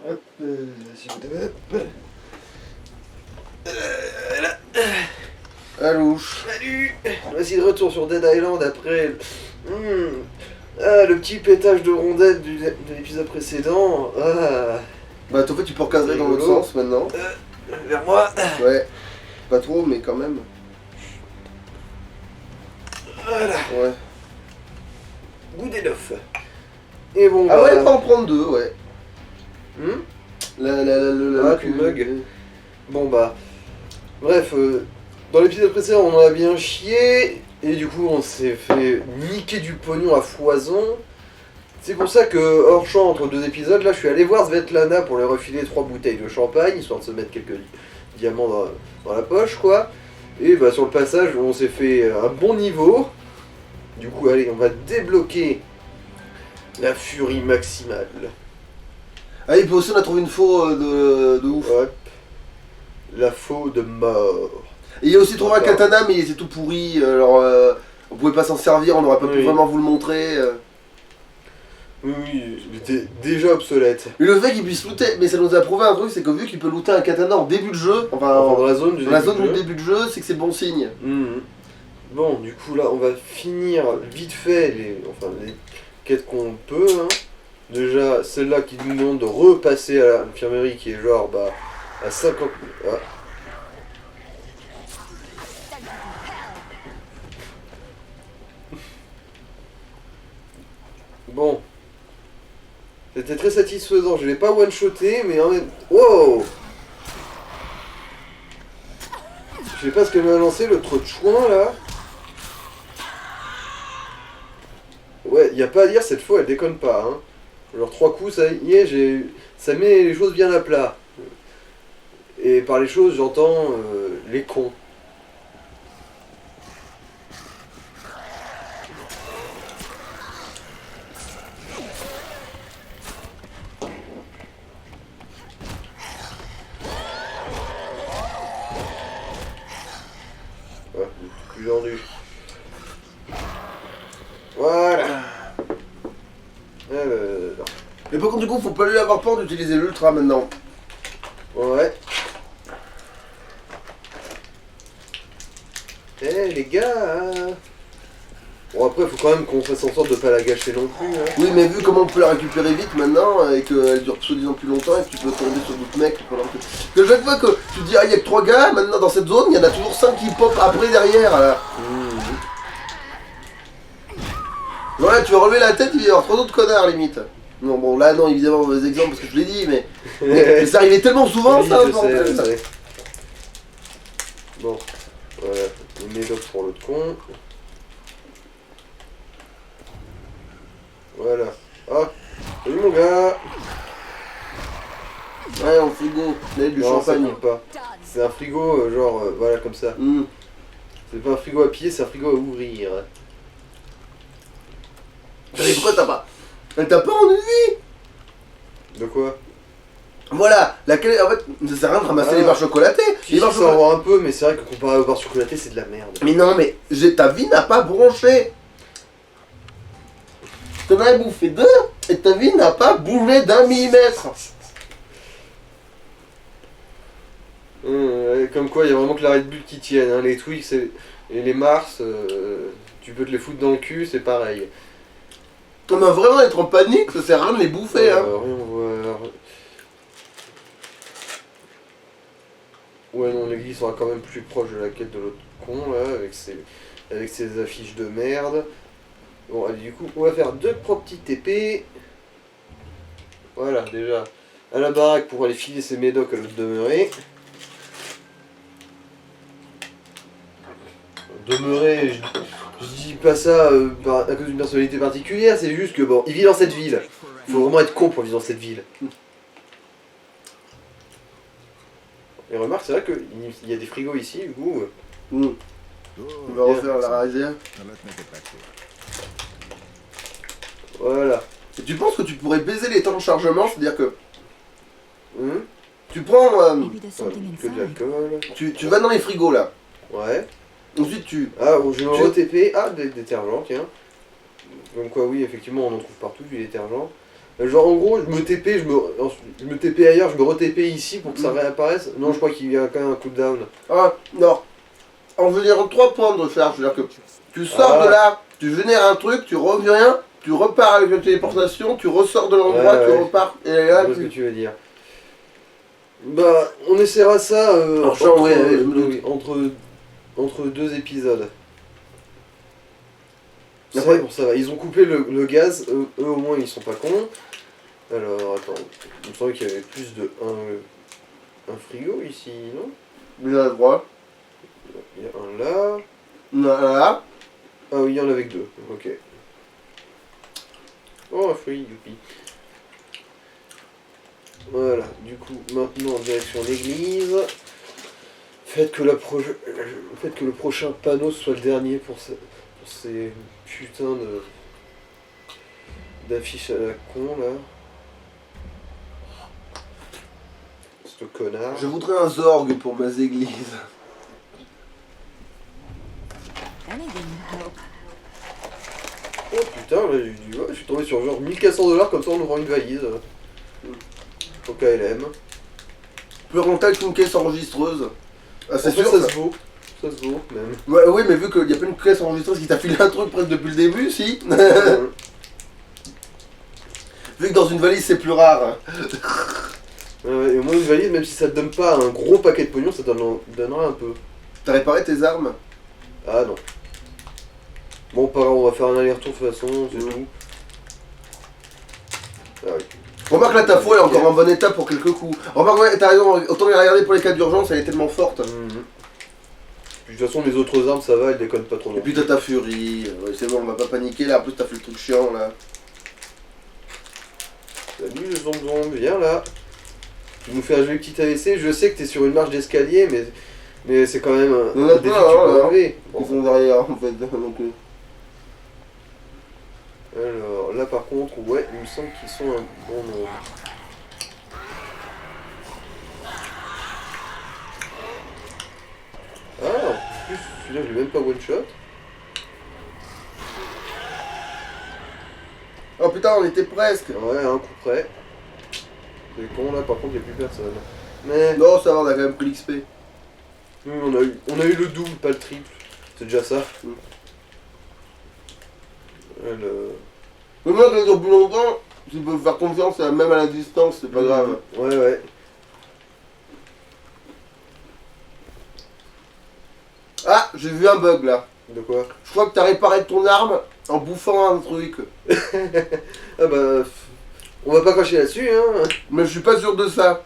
Hop, hop. Là. Alouche. Salut. Voici de retour sur Dead Island après le petit pétage de rondelle de l'épisode précédent. Bah, en fait, tu peux recadrer dans l'autre Rigolo. sens maintenant. Vers moi. Ouais. Pas trop, mais quand même. Voilà. Ouais. Good enough. Et bon, Ah ouais, pas en prendre deux, ouais. Ah, tu mug. Bon bah, bref, dans l'épisode précédent on en a bien chié, et du coup on s'est fait niquer du pognon à foison. C'est pour ça que, hors champ, entre deux épisodes, là je suis allé voir Svetlana pour lui refiler 3 bouteilles de champagne, histoire de se mettre quelques diamants dans la poche, quoi. Et bah sur le passage on s'est fait un bon niveau. Du coup allez, on va débloquer la furie maximale. Ah, et puis aussi, on a trouvé une faux de ouf. Hop. La faux de mort. Et il y a aussi trouvé un D'accord. katana, mais c'est tout pourri. Alors, on pouvait pas s'en servir, on n'aurait pas pu Oui. vraiment vous le montrer. Oui, il était déjà obsolète. Et le fait qu'il puisse looter, mais ça nous a prouvé un truc, c'est que vu qu'il peut looter un katana en début de jeu, enfin, Enfin, dans la zone du dans la début zone du du jeu. début de jeu, c'est que c'est bon signe. Mhm. Bon, du coup là, on va finir vite fait les quêtes qu'on peut. Hein. Déjà, celle-là qui nous demande de repasser à l'infirmerie qui est genre à 50... Ah. Bon. C'était très satisfaisant. Je l'ai pas one-shoté, mais en même... Wow. Je sais pas ce qu'elle m'a lancé, le trou de chouin là. Ouais, y a pas à dire, cette fois elle déconne pas. Hein. Genre 3 coups, ça y est, ça met les choses bien à plat. Et par les choses, j'entends les cons. Ouais, plus vendu. Voilà. Alors. Mais par contre, du coup, faut pas lui avoir peur d'utiliser l'ultra maintenant. Ouais. Eh les gars. Bon après, faut quand même qu'on fasse en sorte de pas la gâcher non plus. Hein. Oui, mais vu comment on peut la récupérer vite maintenant, et qu'elle dure soi-disant plus longtemps, et que tu peux tomber sur d'autres mecs pendant que chaque fois que tu te dis, ah, il y a que 3 gars, maintenant dans cette zone, il y en a toujours 5 qui pop après derrière, là. Ouais, tu vas relever la tête, il va y avoir 3 autres connards, limite. Non, bon, là, non, évidemment, mauvais exemple, parce que je l'ai dit, mais ça arrivait tellement souvent, Oui, ça, je ce bordel. sais, je sais. Bon, voilà, une médoc pour l'autre con. Voilà. Ah, salut mon gars. Ouais, en frigo, là, du Non, ça champagne. compte pas. C'est un frigo, genre, voilà, comme ça. C'est pas un frigo à pied, c'est un frigo à ouvrir. Mais pourquoi t'as pas... T'as pas ennuyé? De quoi? Voilà, laquelle, en fait, ça sert à rien de ramasser Ah. les barres chocolatées. Si, Les barres ça en chocolatées. voit un peu, mais c'est vrai que comparé aux barres chocolatées, c'est de la merde. Mais non, mais ta vie n'a pas bronché. T'en as bouffé 2 et ta vie n'a pas bougé d'un millimètre. Comme quoi, il y a vraiment que la Red Bull qui tienne. Hein. Les Twix et les Mars, tu peux te les foutre dans le cul, c'est pareil. On va vraiment être en panique, ça sert à rien de les bouffer. Hein. Rien voir. Ouais, non, l'église sera quand même plus proche de la quête de l'autre con, là, avec ses affiches de merde. Bon, allez, du coup, on va faire 2 petits TP. Voilà, déjà. À la baraque pour aller filer ses médocs à l'autre demeuré. Demeurer, je dis pas ça à cause d'une personnalité particulière, c'est juste que bon, il vit dans cette ville. Il faut vraiment être con pour vivre dans cette ville. Et remarque, c'est vrai qu'il y a des frigos ici, du coup. On va refaire la réserve. Voilà. Et tu penses que tu pourrais baiser les temps de chargement, c'est-à-dire que tu prends... Que de l'alcool. tu vas dans les frigos là. Ouais. Ensuite tu... Ah, bon, je vais en TP. Ah, des détergents, tiens. Donc quoi, oui, effectivement, on en trouve partout du détergent. Genre en gros, je me TP, je me TP ailleurs, je me re-TP ici pour que ça réapparaisse. Non, je crois qu'il y a quand même un cooldown. Ah, non. En générant 3 points de recharge, c'est-à-dire que tu sors de là, tu génères un truc, tu reviens, tu repars avec la téléportation, tu ressors de l'endroit, tu repars, et là, Je vois ce que tu veux dire. Bah, on essaiera ça entre 2 épisodes. Après, Bon, ça va. Ils ont coupé le gaz, eux au moins ils sont pas cons. Alors, attends, il me semblait qu'il y avait plus de un frigo ici, non? bien à droite. Il y a un là. Là. Ah oui, il y en avait que 2, ok. Oh, un fruit, youpi. Voilà, du coup, maintenant en direction l'église. Faites que le prochain panneau soit le dernier pour ces putains d'affiches à la con là. Ce connard. Je voudrais un Zorg pour mes églises. Oh putain, là, je suis tombé sur genre 1400$ comme ça en ouvrant une valise. Au KLM. Plus rentable qu'une caisse enregistreuse. Ah, c'est En fait, sûr, ça se vaut. Ça se vaut, même. Ouais, oui, mais vu qu'il n'y a pas une caisse enregistreuse qui t'a filé un truc presque depuis le début, si. Vu que dans une valise c'est plus rare. Et au moins une valise, même si ça te donne pas un gros paquet de pognon, ça donnera un peu. T'as réparé tes armes? Ah non. Bon, pas grave, on va faire un aller-retour de toute façon, c'est tout. Ah oui. Remarque là, ta foi est encore en bon état pour quelques coups. Remarque, ouais, t'as raison, autant les regarder pour les cas d'urgence, elle est tellement forte. Puis, de toute façon, mes autres armes, ça va, elles déconnent pas trop. Et puis t'as ta furie, ouais, c'est bon, on va pas paniquer là, en plus t'as fait le truc chiant là. Salut le zombie, viens là. Tu nous fais un joli petit AVC, je sais que t'es sur une marche d'escalier, mais c'est quand même un défi que tu peux enlever. Ils sont derrière en fait, donc... Alors là par contre, ouais, il me semble qu'ils sont un bon nombre. Ah, en plus, celui-là, je l'ai même pas one shot. Oh putain, on était presque. Ouais, un coup près. C'est con là, par contre, il n'y a plus personne. Mais Non, ça va, on a quand même pris l'XP. on a eu le double, pas le triple. C'est déjà ça. Mais moi, quand ça dure plus longtemps, tu peux faire confiance, même à la distance, c'est pas grave. Ouais, ouais. Ah, j'ai vu un bug là. De quoi? Je crois que t'as réparé ton arme en bouffant un truc. Ah bah... On va pas cracher là-dessus, hein. Mais je suis pas sûr de ça.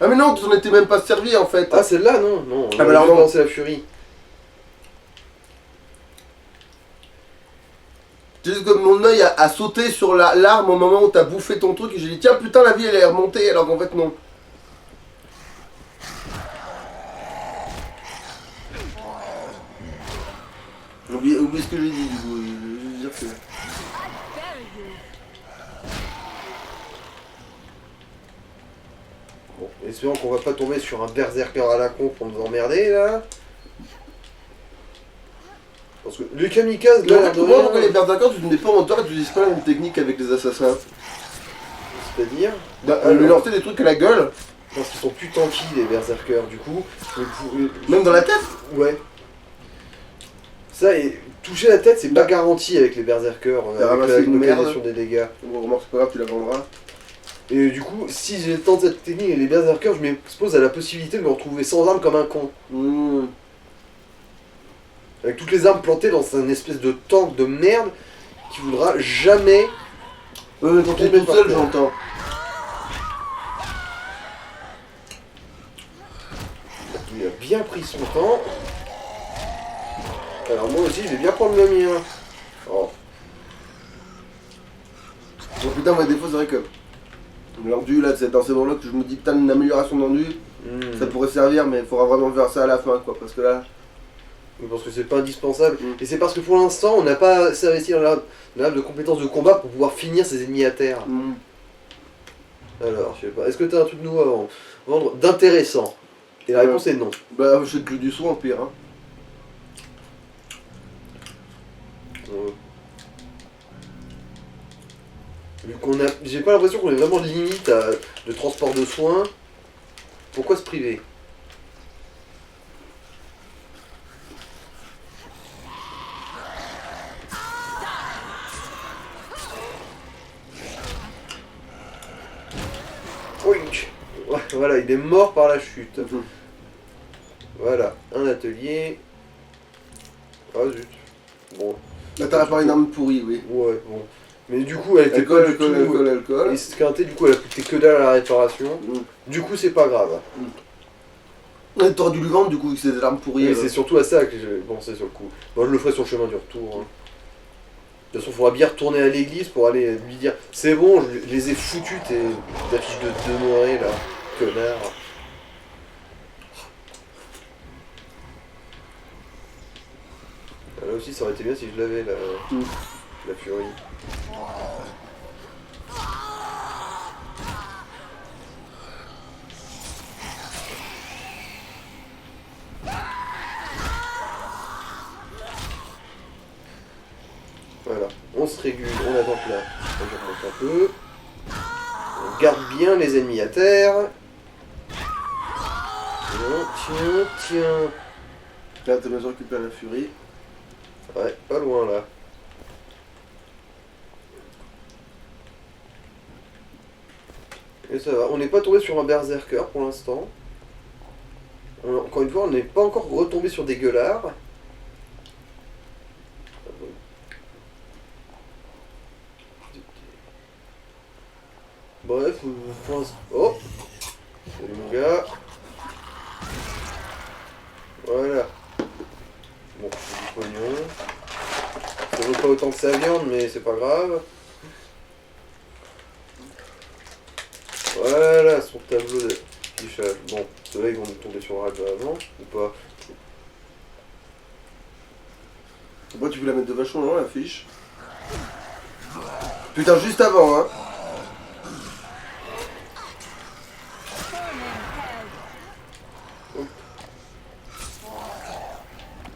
Ah mais non, t'en étais même pas servi en fait. Ah, celle-là, non, non. Ah bah alors non. Lancer la furie. C'est juste que mon œil a sauté sur l'arme au moment où t'as bouffé ton truc et j'ai dit tiens putain la vie elle est remontée alors qu'en fait non. Oublie ce que j'ai dit du coup, je veux dire que... Bon, espérons qu'on va pas tomber sur un berserker à la con pour nous emmerder, là. Parce que les kamikazes, là, Moi, pourquoi les berserkers, tu ne mets pas en hauteur et tu utilises pas la même technique avec les assassins? C'est-à-dire lui lancer des trucs à la gueule. Parce qu'ils sont plus tanky, les berserkers, du coup. Même dans la tête? Ouais. Ça, et toucher la tête, c'est pas garanti avec les berserkers, avec la localisation des dégâts. Bon, remarque, c'est pas grave, tu la vendras. Et du coup, si j'ai tant cette technique et les berserkers, je m'expose à la possibilité de me retrouver sans armes comme un con. Avec toutes les armes plantées dans un espèce de tank de merde qui voudra jamais... mais quand t'es tout seul, j'entends. Il a bien pris son temps. Alors moi aussi, je vais bien prendre le mien. Oh. Bon putain, moi des fois c'est vrai que l'endu là, c'est dans ces moments-là que je me dis putain une amélioration d'endu, ça pourrait servir mais il faudra vraiment faire ça à la fin quoi, parce que là... Parce que c'est pas indispensable. Et c'est parce que pour l'instant, on n'a pas assez investi dans l'arbre de compétences de combat pour pouvoir finir ses ennemis à terre. Alors, je sais pas, est-ce que t'as un truc nouveau à vendre d'intéressant? Et la réponse est non. Bah je sais que du soin pire hein. Vu qu'on a. J'ai pas l'impression qu'on ait vraiment de limite de transport de soins. Pourquoi se priver? Oink. Ouais, voilà, il est mort par la chute. Voilà, un atelier. Ah zut. Bon. Là, t'as réparé une arme pourrie, oui. Ouais, bon. Mais du coup, elle était pas du tout... Alcool. esquintée, du coup, elle a coûté que dalle à la réparation. Du coup, c'est pas grave. Ouais, t'aurais dû lui vendre, du coup, vu que c'est des armes pourries. Et c'est surtout à ça que j'ai pensé sur le coup. Moi, je le ferai sur le chemin du retour. Hein. De toute façon, il faudra bien retourner à l'église pour aller lui dire c'est bon, je les ai foutus tes affiches de demeurés là, connard. Là aussi, ça aurait été bien si je l'avais la furie. Voilà, on se régule, on attend que là, on remonte un peu. On garde bien les ennemis à terre. Tiens. Là, t'as besoin de récupérer la furie. Ouais, pas loin là. Et ça va, on n'est pas tombé sur un berserker pour l'instant. Encore une fois, on n'est pas encore retombé sur des gueulards. Bref, pour l'instant... Oh! Salut mon gars. Voilà. Bon, du pognon. Ça vaut pas autant que sa viande, mais c'est pas grave. Voilà, son tableau de fichage. Bon, ceux-là, ils vont nous tomber sur Raja avant, ou pas? Pourquoi tu veux la mettre de vachement loin, la fiche? Putain, juste avant, hein.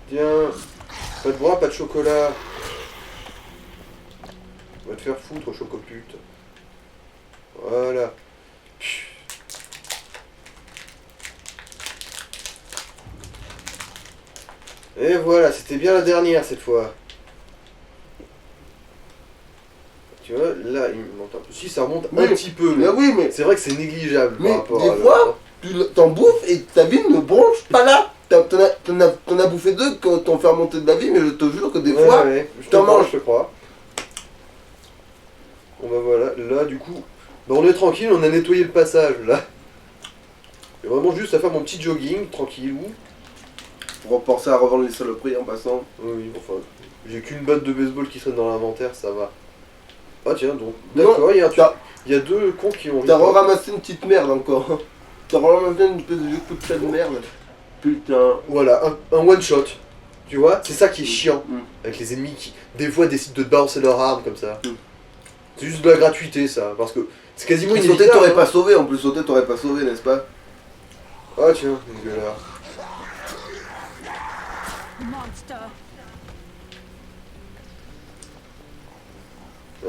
Tiens, pas de bras, pas de chocolat. Va te faire foutre, chocopute. Voilà. Et voilà, c'était bien la dernière cette fois. Tu vois, là, il me monte un peu. Si, ça remonte un petit peu. Mais oui, mais... C'est vrai que c'est négligeable Mais par rapport des à fois, tu t'en bouffes et ta vie ne bronche pas là. T'en as bouffé deux qui t'ont fait remonter de la vie, mais je te jure que des fois, ouais, je t'en manges. Je te crois. Bon bah voilà, là du coup, bah on est tranquille, on a nettoyé le passage là. J'ai vraiment juste à faire mon petit jogging, tranquillou. Pour penser à revendre les saloperies en passant. Oui, enfin, j'ai qu'une batte de baseball qui serait dans l'inventaire, ça va. Ah tiens, donc, d'accord, il y a deux cons qui ont... T'as ramassé une petite merde encore. T'as ramassé une espèce de vieux coup de chat de merde. Putain. Voilà, un one shot. Tu vois, c'est ça qui est chiant. Avec les ennemis qui, des fois, décident de balancer leur arme comme ça. C'est juste de la gratuité, ça. Parce que c'est quasiment Sauter inévitable. t'aurais pas sauvé, en plus sauter t'aurais pas sauvé, n'est-ce pas? Ah tiens, une gueulard.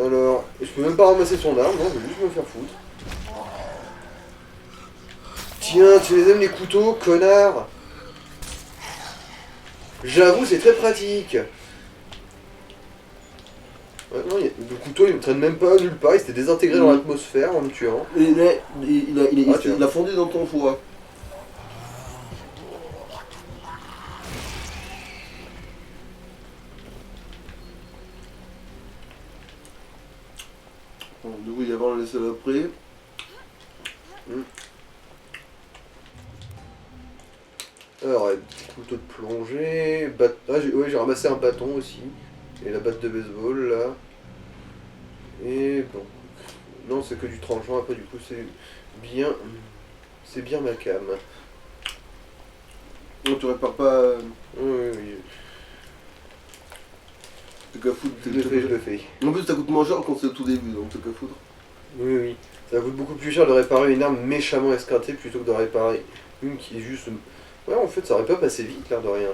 Alors, je peux même pas ramasser son arme, non, je vais juste me faire foutre. Tiens, tu les aimes les couteaux, connard? J'avoue, c'est très pratique. Ouais, non, le couteau, il me traîne même pas nulle part, il s'était désintégré dans l'atmosphère en me tuant. Il a fondu dans ton foie. Bon, du coup, il y a vraiment les saloperies. Alors, couteau de plongée, j'ai ramassé un bâton aussi, et la batte de baseball là. Et bon, non c'est que du tranchant, après du coup c'est bien ma cam. Non, tu répares pas... Oui. T'as qu'à foutre. Je le fais. En plus, ça coûte moins cher quand c'est au tout début, donc t'as qu'à foutre. Oui. Ça coûte beaucoup plus cher de réparer une arme méchamment esquintée plutôt que de réparer une qui est juste... Ouais, en fait, ça aurait pas passé vite, l'air de rien.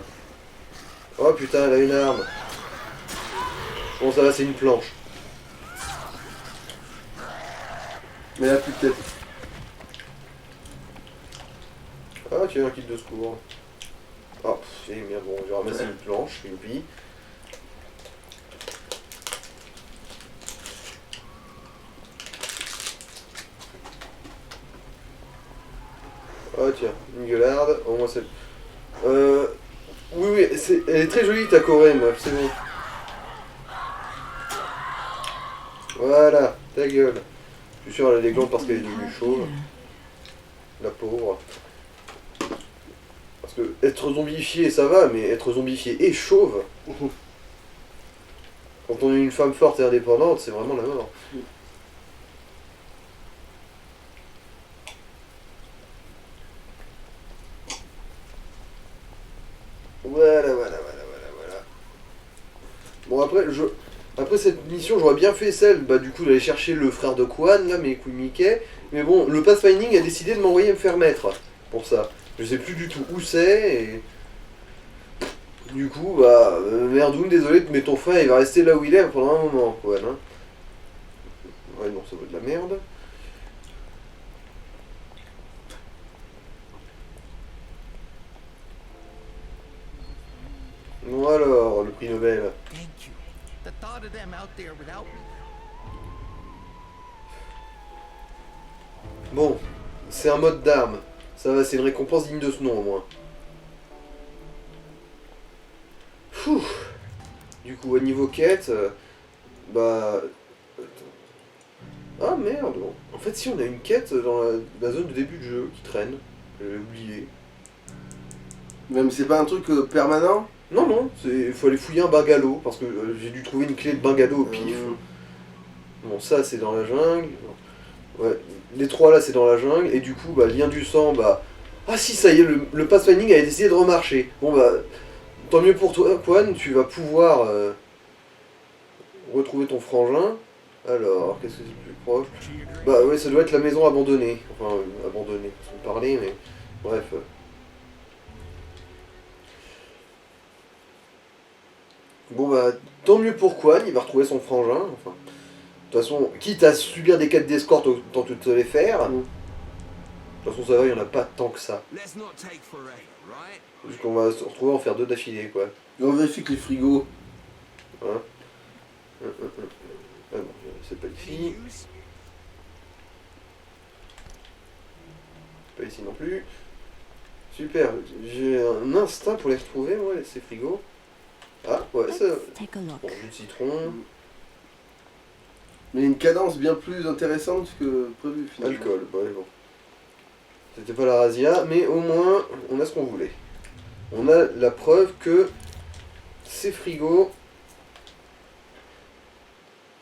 Oh putain, elle a une arme. Bon, ça va, c'est une planche. Mais là, plus de tête. Ah tiens, un kit de secours. Ah, c'est bien bon, je vais ramasser une planche, une pille. Ah tiens, une gueularde, au moins c'est... Oui, elle est très jolie ta Corée, meuf, c'est bon. Voilà, ta gueule. Je suis sûr elle a des glandes parce qu'elle est devenue chauve. La pauvre. Parce que être zombifié ça va, mais être zombifié et chauve, quand on est une femme forte et indépendante, c'est vraiment la mort. Voilà. Bon après cette mission j'aurais bien fait celle, du coup d'aller chercher le frère de Kwan, là, mais Mickey. Mais bon, le Pathfinding a décidé de m'envoyer me faire mettre pour ça. Je sais plus du tout où c'est et... Du coup, Merdoun, désolé, mais ton frère il va rester là où il est pendant un moment, Kwan. Hein. Ouais, non, ça vaut de la merde. Bon alors, le prix Nobel. Thank you. The thought of them out there without me. Bon, c'est un mode d'arme. Ça va, c'est une récompense digne de ce nom au moins. Fouh. Du coup, au niveau quête, Ah merde. En fait, si on a une quête dans la zone de début de jeu qui traîne, j'avais oublié. Même c'est pas un truc permanent. Non, il faut aller fouiller un bungalow, parce que j'ai dû trouver une clé de bungalow au pif. Bon, ça c'est dans la jungle. Ouais, les trois là c'est dans la jungle, et du coup, lien du sang, Ah si, ça y est, le pathfinding a décidé de remarcher. Bon tant mieux pour toi, Kwan, tu vas pouvoir retrouver ton frangin. Alors, qu'est-ce que c'est le plus proche? Ouais, ça doit être la maison abandonnée. Enfin, abandonnée, sans parler, mais... Bref. Bon tant mieux pour Kwan, il va retrouver son frangin. Enfin, de toute façon, quitte à subir des quêtes d'escorte, autant que de te les faire. De toute façon, ça va, il n'y en a pas tant que ça. Juste qu'on va se retrouver à en faire 2 d'affilée, quoi. Et on vérifie que les frigos. Hein. Ah bon, c'est pas ici. Pas ici non plus. Super, j'ai un instinct pour les retrouver, moi, ces frigos. Ah, ouais, ça... Bon, jus de citron. Mais une cadence bien plus intéressante que prévu, finalement. Alcool, bon. C'était pas la razzia, mais au moins, on a ce qu'on voulait. On a la preuve que ces frigos...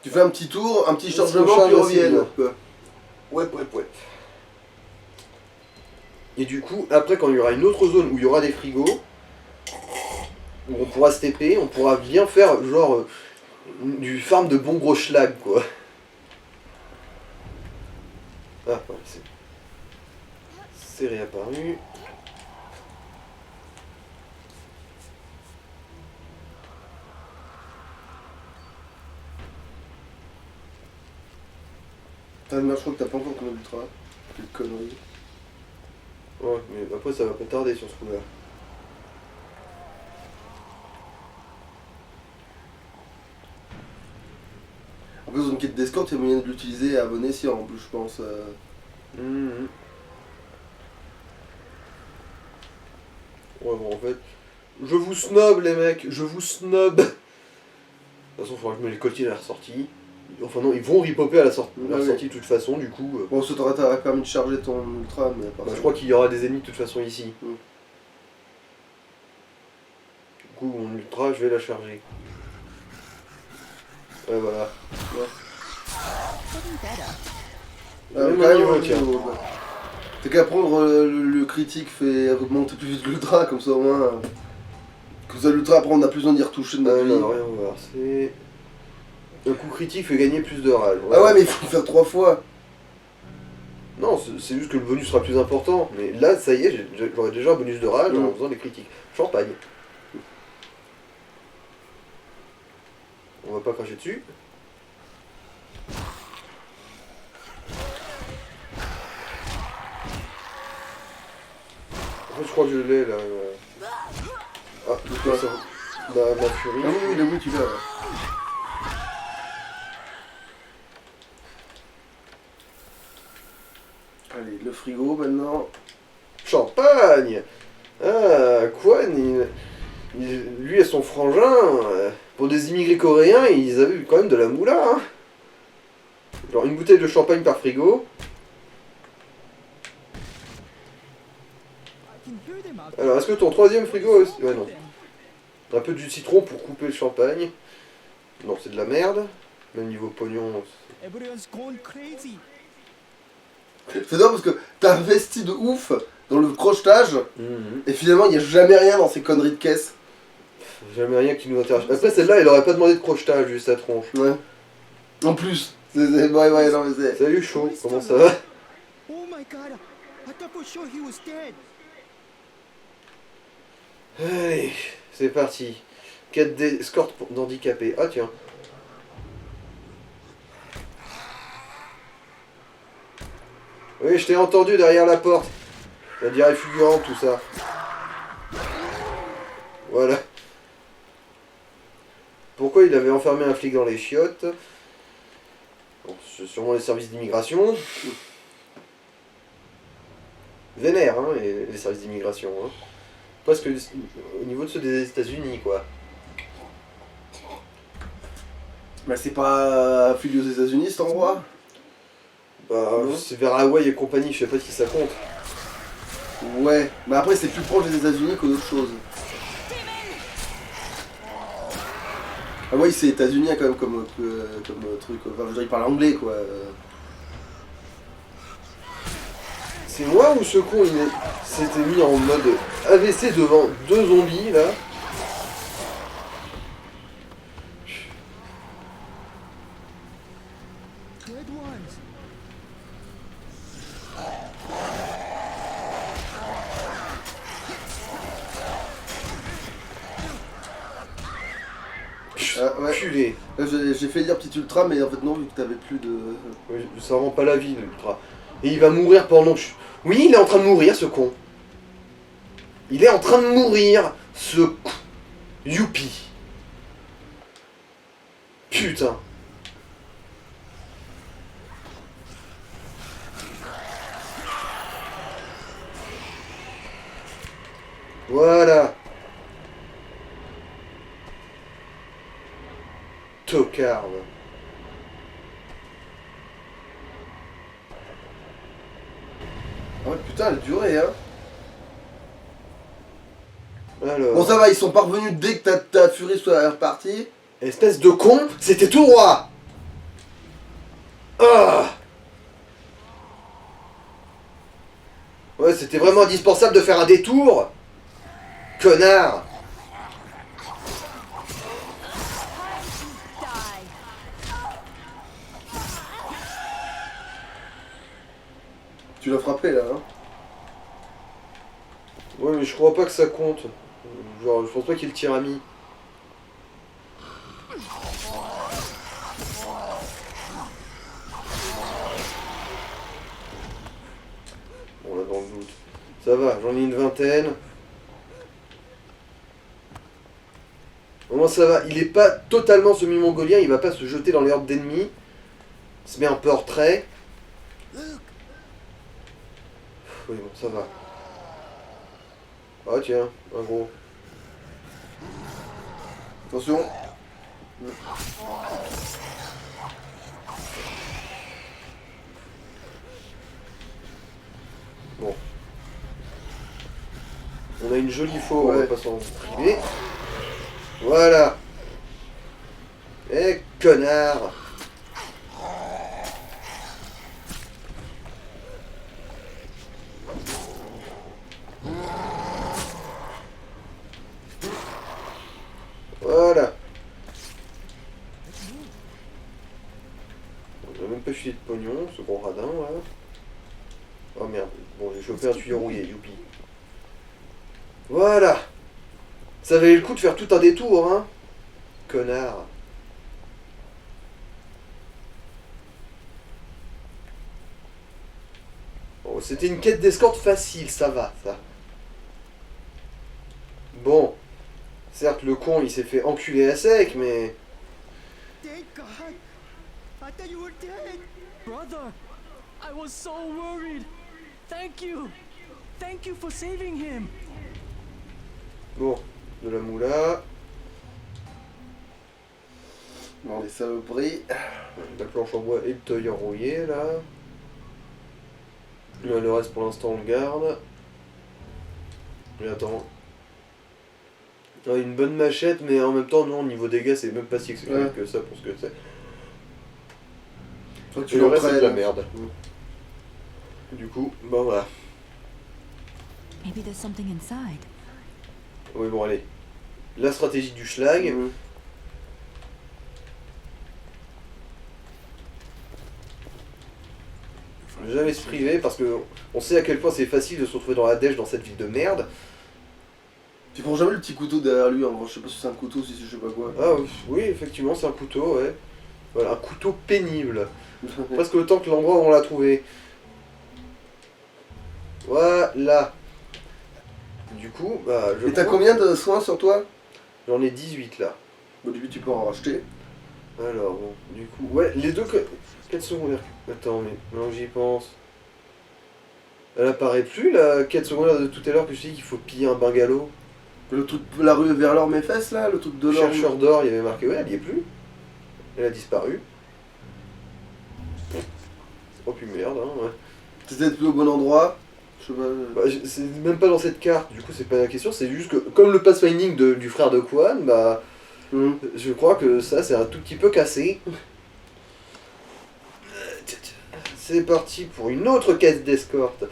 Tu fais un petit tour, un petit chargement, puis ils reviennent. Ouais. Et du coup, après, quand il y aura une autre zone où il y aura des frigos, où on pourra se TP, on pourra bien faire, genre, du farm de bon gros schlag, quoi. Ah, ouais, c'est réapparu. Je crois que t'as pas encore ton ultra. Quelle connerie. Ouais, mais après ça va pas tarder sur ce coup-là. En plus, dans une quête d'escorte, il y a moyen de l'utiliser à bon escient en plus, je pense. Ouais, bon, en fait, je vous snob, les mecs, je vous snob. De toute façon, il faudra que je me les cotille à la ressortie. Enfin, non, ils vont repopper à la sortie de toute façon, du coup. Bon, ça t'aurait permis de charger ton ultra, mais pas je crois qu'il y aura des ennemis de toute façon ici. Du coup, mon ultra, je vais la charger. Ouais, voilà. T'as qu'à prendre le critique, fait monter plus vite l'ultra, comme ça au moins. Comme ça, l'ultra, après, on a plus besoin d'y retoucher de notre vie. Non, rien, on va voir. C'est. Un coup critique fait gagner plus de rage. Ah ouais, mais il faut le faire 3 fois. Non, c'est juste que le bonus sera plus important. Mais là, ça y est, j'aurai déjà un bonus de rage en faisant des critiques. Champagne. On va pas cracher dessus. En fait, je crois que je l'ai là. Ah, De quoi ça. Ma furie. Ah oui, oui, tu l'as. Ouais. Allez, le frigo maintenant. Champagne. Ah, Quan, lui et son frangin, pour des immigrés coréens, ils avaient eu quand même de la moula. Hein. Genre une bouteille de champagne par frigo. Alors, est-ce que ton troisième frigo aussi... Ouais, non. Un peu de jus de citron pour couper le champagne. Non, c'est de la merde. Même niveau pognon. Everyone's going crazy. C'est drôle parce que t'as investi de ouf dans le crochetage Mhm. et finalement il n'y a jamais rien dans ces conneries de caisse. Jamais rien qui nous intéresse. Après, celle-là, elle aurait pas demandé de crochetage, juste sa tronche. Ouais. En plus. Ouais, non mais c'est... Salut, chaud, comment ça va? Oh my god, I thought for sure he was dead. Allez, c'est parti. Quête d'escorte d'handicapés. Ah tiens. Oui, je t'ai entendu derrière la porte. La diarrhée fulgurante, tout ça. Voilà. Pourquoi il avait enfermé un flic dans les chiottes? Bon, c'est sûrement les services d'immigration. Vénère, hein, les services d'immigration. Hein. Presque au niveau de ceux des États-Unis, quoi. Bah c'est pas affilié aux États-Unis cet endroit. Bah, Non. c'est vers Hawaï et compagnie, je sais pas si ça compte. Ouais, mais après c'est plus proche des États-Unis que d'autres choses. Ah ouais, c'est États-Unis quand même comme truc. Enfin, je veux dire, ils parlent anglais quoi. C'est moi ou ce con, il s'était mis en mode AVC devant deux zombies, là. Dead ones. Ah, ouais. Culé. J'ai fait dire petit ultra, mais en fait non, vu que t'avais plus de. Ouais, ça rend pas la vie, l'ultra. Et il va mourir pendant que je... Oui, il est en train de mourir, ce con. Il est en train de mourir, ce con. Youpi. Putain. Voilà. Tocard. Ah ouais, putain, elle durait, hein. Alors... Bon, ça va, ils sont parvenus dès que ta furie soit repartie. Espèce de con, c'était tout droit. Ah. Ouais, c'était vraiment indispensable de faire un détour. Connard. Tu l'as frappé là, hein. Ouais, mais je crois pas que ça compte. Genre, je pense pas qu'il tire à mi. Bon, là, dans le doute. Ça va, j'en ai une vingtaine. Au moins, ça va. Il est pas totalement semi-mongolien, il va pas se jeter dans les hordes d'ennemis. Il se met un peu en retrait. Oui, bon, ça va. Ah, tiens, un gros. Attention. Bon. On a une jolie faux, on va Ouais. pas s'en priver. Voilà. Eh, connard. Voilà. On a même pas filé de pognon, ce gros radin là. Oh merde, bon j'ai chopé un tuyau rouillé, youpi. Voilà. Ça valait le coup de faire tout un détour, hein. Connard. Bon, c'était une quête d'escorte facile, ça va, ça. Bon, certes le con il s'est fait enculer à sec, mais... Thank God. I thought you were dead. Brother, I was so worried. Thank you. Thank you for saving him. Bon, de la moula, Bon, les saloperies. la planche en bois et le teuil enrouillé là. Le reste pour l'instant on le garde. Et attends. Une bonne machette, mais en même temps non, niveau dégâts c'est même pas si exceptionnel que ça pour ce que c'est. Faut que Et le reste c'est de la l'entraînes. merde. Du coup, bon voilà. Maybe there's something inside. Oui bon allez. La stratégie du schlag. Mhm. Jamais se priver parce que on sait à quel point c'est facile de se retrouver dans la dèche dans cette ville de merde. Tu prends jamais le petit couteau derrière lui, en vrai, je sais pas si c'est un couteau, si c'est je sais pas quoi. Ah oui, effectivement c'est un couteau, ouais. Voilà, un couteau pénible. Presque le temps que l'endroit où on l'a trouvé. Voilà. Du coup, bah je Et t'as crois- combien de soins sur toi? J'en ai 18 là. Au début tu peux en racheter. Alors bon, du coup, ouais, les deux quêtes secondaires. Attends, mais non j'y pense. Elle apparaît plus la quête secondaire de tout à l'heure que je dis qu'il faut piller un bungalow. Le truc, la rue vers l'or mes fesses là, le truc de l'or. Chercheur d'or, il y avait marqué, ouais, elle y est plus. Elle a disparu. Oh puis merde, hein, ouais. T'étais plus au bon endroit. Je sais pas. C'est même pas dans cette carte, du coup c'est pas la question, c'est juste que comme le pathfinding du frère de Quan, bah Mhm. je crois que ça c'est un tout petit peu cassé. C'est parti pour une autre quête d'escorte.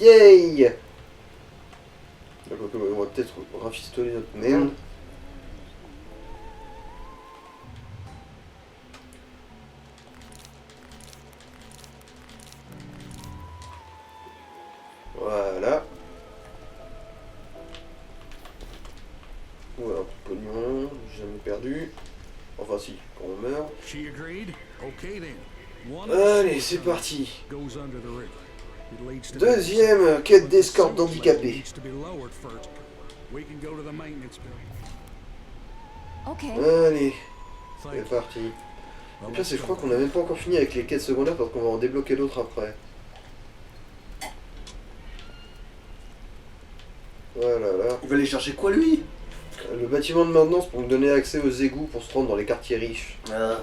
Yay! Donc, on va peut-être rafistoler notre merde. Mhm. Voilà. Voilà, un peu de pognon, jamais perdu. Enfin si, quand on meurt. She agreed? Okay then. One Allez, c'est parti. goes under the rig. It leads to Deuxième quête d'escorte d'handicapés. needs to be lowered first. We can go to the maintenance building. Okay. Allez, c'est Thank you. parti. Well, Le pire, c'est que je let's crois go. qu'on n'a même pas encore fini avec les quêtes secondaires parce qu'on va en débloquer d'autres après. Voilà, là. Il va aller chercher quoi lui? Le bâtiment de maintenance pour me donner accès aux égouts pour se rendre dans les quartiers riches. Ah.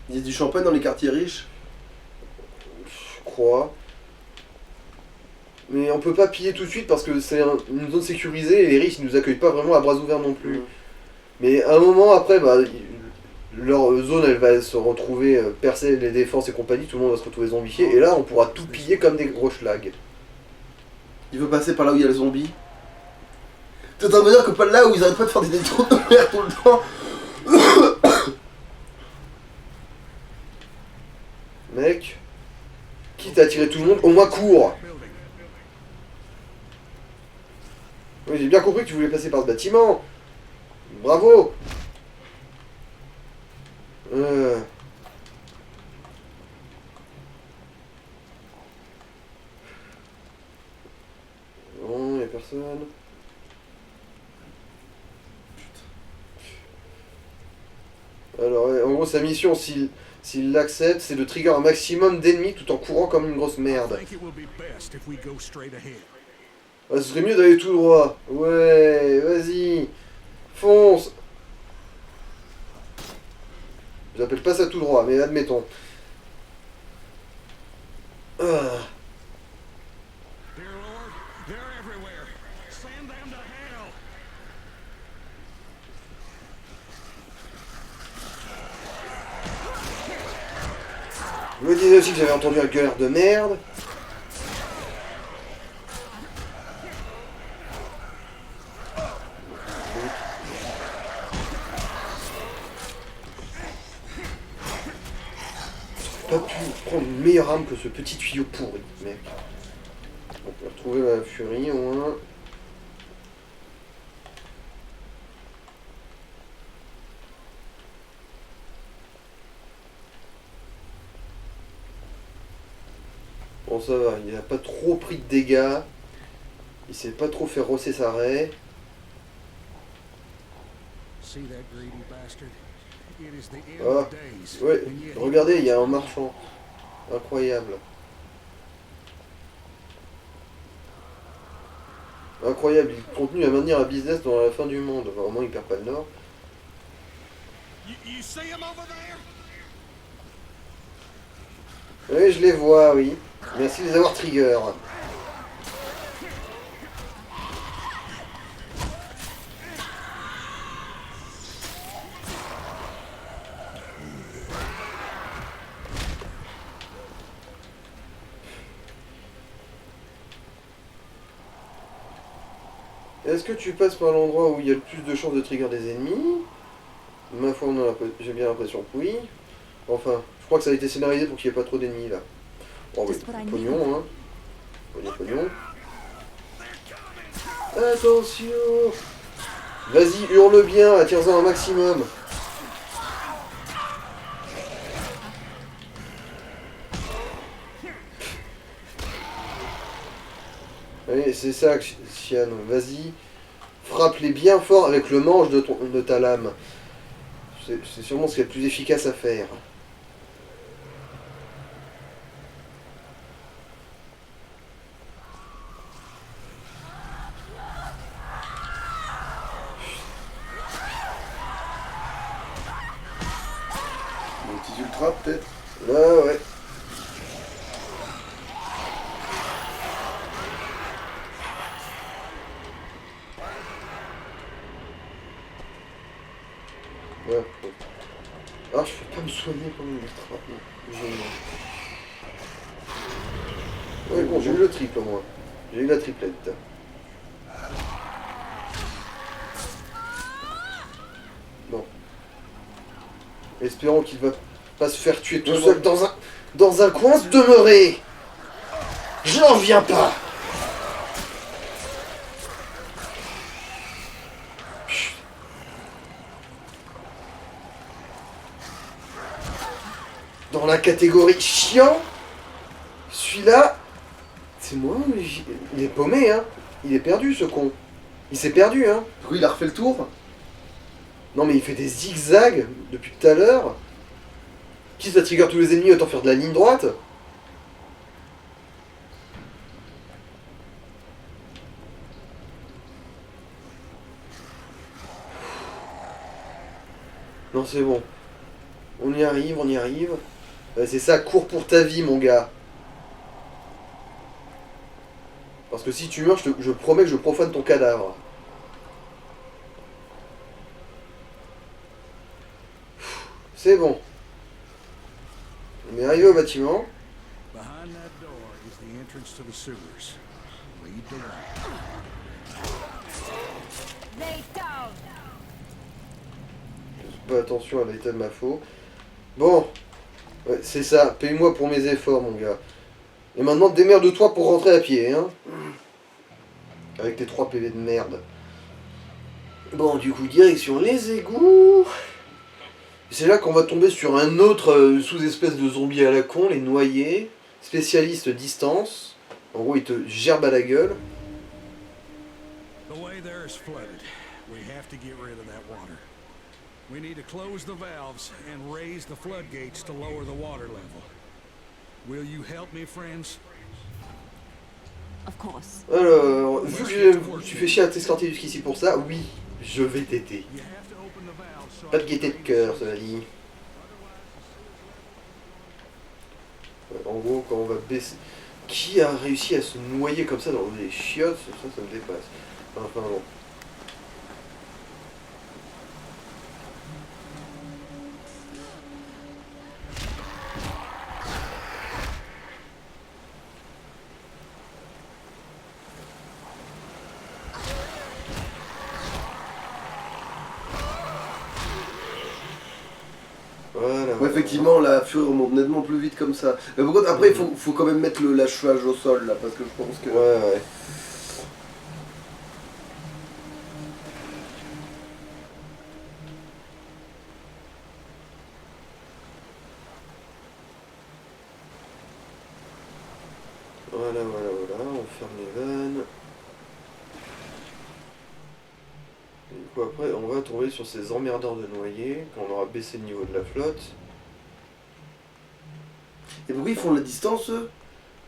Il y a du champagne dans les quartiers riches. Je crois. Mais on peut pas piller tout de suite parce que c'est une zone sécurisée et les riches ils nous accueillent pas vraiment à bras ouverts non plus. Mais à un moment après, bah, leur zone elle va se retrouver percer les défenses et compagnie, tout le monde va se retrouver zombifié et là on pourra tout piller comme des gros schlags. Il veut passer par là où il y a les zombies. T'es en train de me dire que pas là où ils arrêtent pas de faire des détours de mer tout le temps. Mec, quitte à attirer tout le monde, au moins cours. Building. Oui, j'ai bien compris que tu voulais passer par ce bâtiment. Bravo. Non, y'a personne. Alors, ouais, en gros, sa mission, s'il l'accepte, c'est de trigger un maximum d'ennemis tout en courant comme une grosse I merde. think it will be best if we go straight ahead. Ah, ce serait mieux d'aller tout droit. Ouais, vas-y. Fonce. J'appelle pas ça tout droit, mais admettons. Ah. Dear Lord, they're everywhere. Send them to hell. Je me disais aussi que j'avais entendu un gueuleur de merde. Pas pu prendre une meilleure arme que ce petit tuyau pourri, mec. On peut retrouver la furie au moins. Bon ça va, il a pas trop pris de dégâts. Il s'est pas trop fait rosser sa raie. see that greedy bastard? It is the end Ah, of days. ouais, and yet he regardez, il y a un marchand. Incroyable. Incroyable, il continue à maintenir un business dans la fin du monde. Enfin, au moins, il perd pas le nord. You see him over there? Oui, je les vois, oui. Merci de les avoir trigger. Est-ce que tu passes par l'endroit où il y a le plus de chances de trigger des ennemis? Ma foi, j'ai bien l'impression que oui. Enfin, je crois que ça a été scénarisé pour qu'il n'y ait pas trop d'ennemis là. Oh oui, pognon, hein. Pognon. Attention! Vas-y, hurle bien, attire-en un maximum. Allez, c'est ça, Xian. Vas-y, frappe-les bien fort avec le manche de ta lame. C'est sûrement ce qui est le plus efficace à faire. Des petits ultras peut-être. Là, ouais. Ouais. Ah, je peux pas me soigner comme une ultra. Génial. Ouais, bon, j'ai eu le triple au moins. J'ai eu la triplette. Bon. Espérons qu'il va pas se faire tuer tout seul dans un coin se demeurer. J'en reviens pas. Dans la catégorie chiant, celui-là, c'est moi, il est paumé, hein. Il est perdu, ce con. Il s'est perdu, hein. Du coup, il a refait le tour. Non, mais il fait des zigzags depuis tout à l'heure. Qui ça trigger tous les ennemis, autant faire de la ligne droite. Non, c'est bon. On y arrive, on y arrive. C'est ça, cours pour ta vie, mon gars. Parce que si tu meurs, je promets que je profane ton cadavre. C'est bon. On est arrivé au bâtiment. Behind that door is the entrance to the sewers. Lead the way. Lay down. Je fais pas attention à l'état de ma faux. Bon. Ouais, c'est ça. Paye-moi pour mes efforts, mon gars. Et maintenant, démerde-toi pour rentrer à pied, hein. Avec tes 3 PV de merde. Bon, du coup, direction les égouts. C'est là qu'on va tomber sur un autre sous-espèce de zombie à la con, les noyés. Spécialiste distance. En gros, il te gerbe à la gueule. The way there is flooded. We have to get rid of that water. We need to close the valves and raise the floodgates to lower the water level. Will you help me, friends? Of course. Alors, vu que tu fais chier à t'escorter jusqu'ici pour ça, oui, je vais t'aider. You have to open the valves so Pas de gaieté de cœur, cela dit. En gros, quand on va baisser... Qui a réussi à se noyer comme ça dans les chiottes? Ça me dépasse. Enfin bon. Voilà, Ouais, voilà. effectivement, la furie remonte nettement plus vite comme ça. Mais par contre, après, il faut quand même mettre l'achevage au sol, là, parce que je pense que... Ouais. Voilà, on ferme les vannes. coup après on va tomber sur ces emmerdeurs de noyer quand on aura baissé le niveau de la flotte. Et pourquoi ils font de la distance, eux?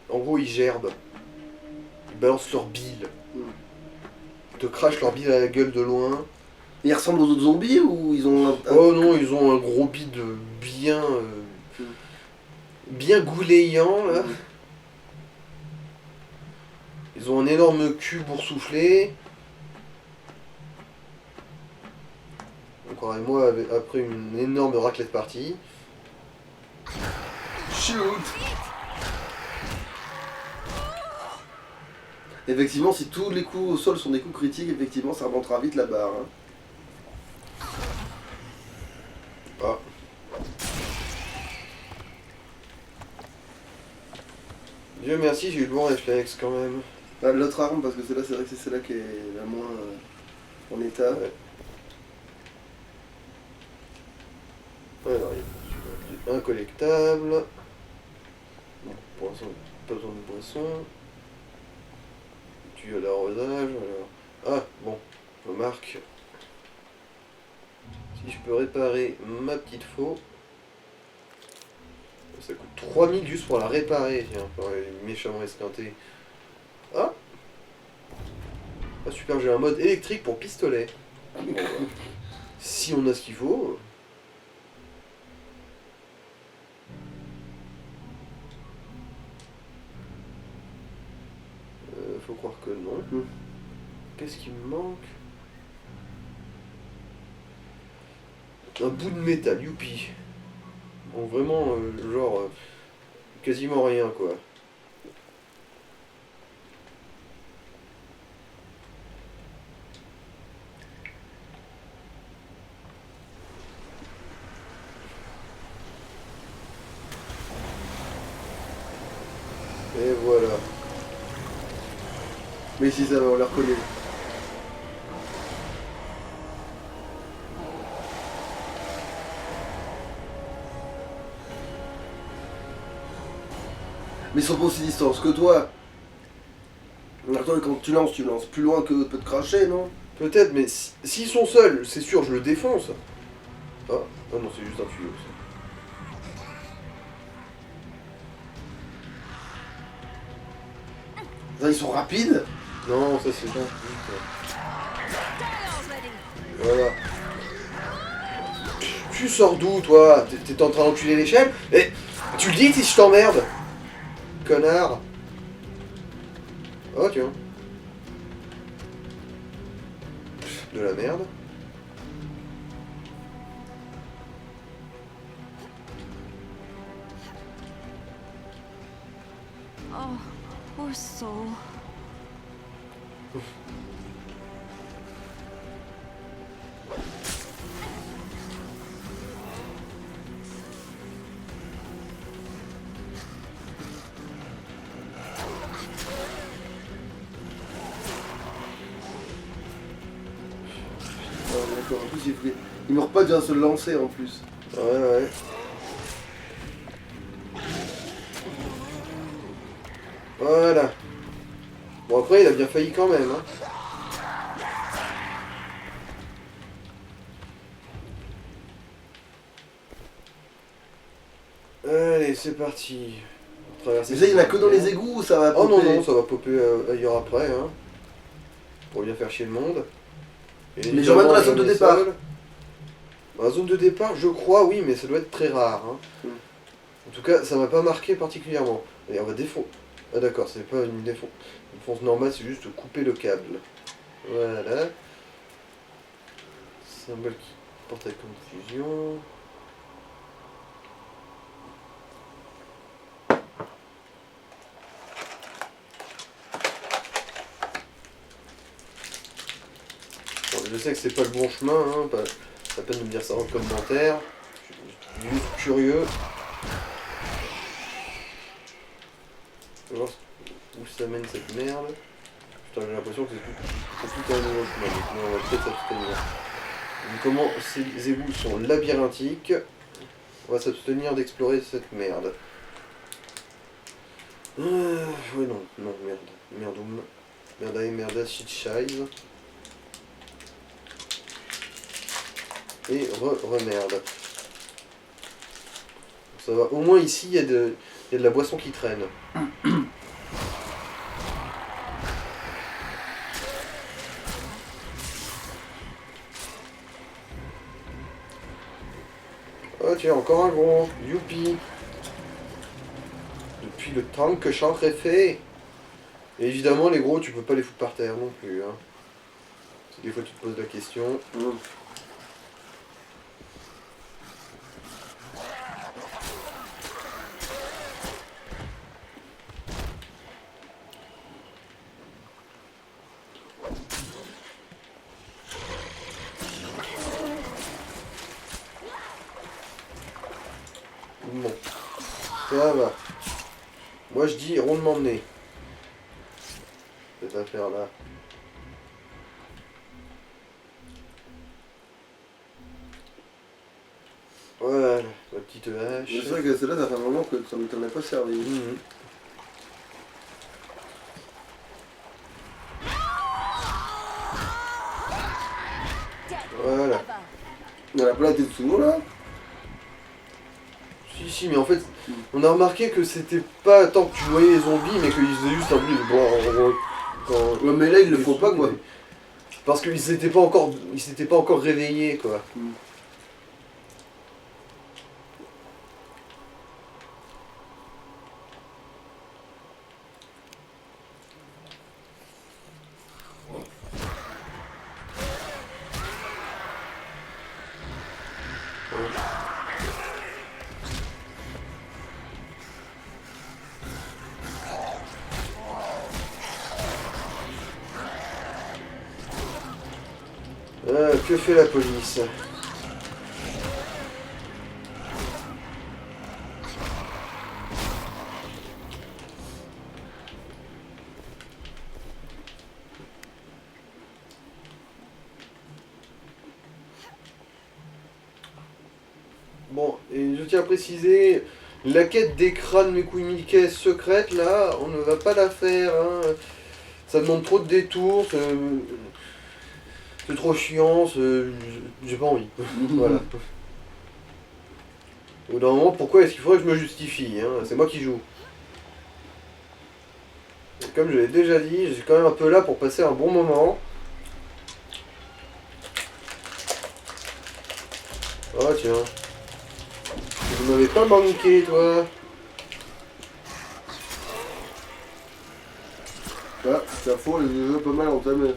En gros ils gerbent. Ils balancent leur bile. Mm. Ils te crachent leur bile à la gueule de loin. Et ils ressemblent aux autres zombies ou ils ont un... Oh non, ils ont un gros bide bien... bien gouléant là. Mm. Ils ont un énorme cul boursouflé. Encore et moi, après une énorme raclette partie. Shoot! Effectivement, si tous les coups au sol sont des coups critiques, effectivement, ça remontera vite la barre. Hein. Ah. Dieu merci, j'ai eu le bon réflexe quand même. Ah, l'autre arme, parce que celle-là, c'est vrai que c'est celle-là qui est la moins en état. Ouais. Alors, il y a un collectable. Bon, pour l'instant, pas besoin de boisson. Tuyau d'arrosage, alors. Ah, bon, je marque. Si je peux réparer ma petite faux. Ça coûte 3000 juste pour la réparer, tiens, méchamment esquinté. Ah! Ah super, j'ai un mode électrique pour pistolet. Bon, bah, si on a ce qu'il faut. Faut croire que non. Qu'est-ce qui me manque? Un bout de métal, youpi. Bon, vraiment, genre, quasiment rien, quoi. Et voilà. Mais si ça va, on les reconnaît. Mais ils sont pas aussi distance que toi. Attends, quand tu lances plus loin que peut te cracher, non? Peut-être, mais s'ils sont seuls, c'est sûr, je le défonce. Ah, ah non, c'est juste un tuyau, ça. Ça, ils sont rapides. Non, ça c'est bien. Voilà. Tu sors d'où, toi? T'es en train d'enculer l'échelle? Et tu le dis si je t'emmerde? Connard. Oh, tiens. De la merde. Oh, poor soul. Ah, d'accord, en plus il meurt pas déjà se lancer en plus. Ouais, ouais. Voilà. Bon, après, il a bien failli quand même, hein. Allez, c'est parti. Mais ça, il y en a que dans les égouts, ça va Oh non, popper. non, ça va popper ailleurs après, hein. Pour bien faire chier le monde. Et Mais j'emmène dans la zone de jamais départ. seul. Dans la zone de départ, je crois, oui, mais ça doit être très rare, hein. En tout cas, ça m'a pas marqué particulièrement. Et on va défoncer. Ah d'accord, c'est pas une défonce normale, c'est juste couper le câble. Voilà. Symbole qui porte à confusion. Bon, je sais que c'est pas le bon chemin, hein, pas la peine de me dire ça en commentaire. Je suis juste curieux. Je vais voir où ça mène cette merde. Putain, j'ai l'impression que c'est tout un nouveau chemin, donc on va peut-être s'abstenir. Vu comment ces égouts sont labyrinthiques, on va s'abstenir d'explorer cette merde. Ouais, non, merde. Merdoum. Merda et merda shit shize. Et remerde. Ça va. Au moins ici, il y a de la boisson qui traîne. Oh tiens, encore un gros. Youpi. Depuis le temps que Chantre est fait. Et évidemment, les gros, tu peux pas les foutre par terre non plus. Hein. Parce que des fois, tu te poses la question. Bon, ça va. Moi je dis rondement de nez. Cette affaire là. Voilà, ma petite hache. C'est vrai que celle-là, ça fait un moment que ça ne t'en a pas servi. Mhm. Voilà. On a pas la tête sous nous là. Si, mais en fait, on a remarqué que c'était pas tant que tu voyais les zombies, mais qu'ils faisaient juste un bruit de Ouais, mais là, il le faut pas quoi. Parce qu'ils s'étaient pas encore réveillés quoi. Que fait la police? Bon, et je tiens à préciser, la quête des crânes Mekouimiké secrète, là, on ne va pas la faire, hein. Ça demande trop de détours, c'est trop chiant, j'ai pas envie. Voilà. Au bout d'un moment, pourquoi est-ce qu'il faudrait que je me justifie, hein? C'est moi qui joue. Et comme je l'ai déjà dit, je suis quand même un peu là pour passer un bon moment. Oh tiens. Vous m'avez pas manqué, toi. Ah, c'est faux, les jeux pas mal entamés.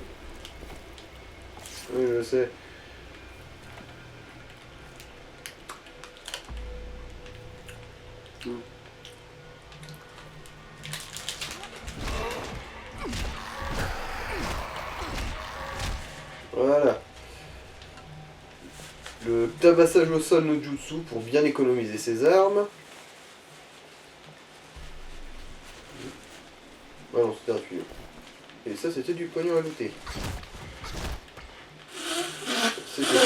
Oui, je sais. Voilà. Le tabassage au sol no jutsu pour bien économiser ses armes. Ah non, c'était un tuyau. Et ça, c'était du pognon à looter. C'était ça.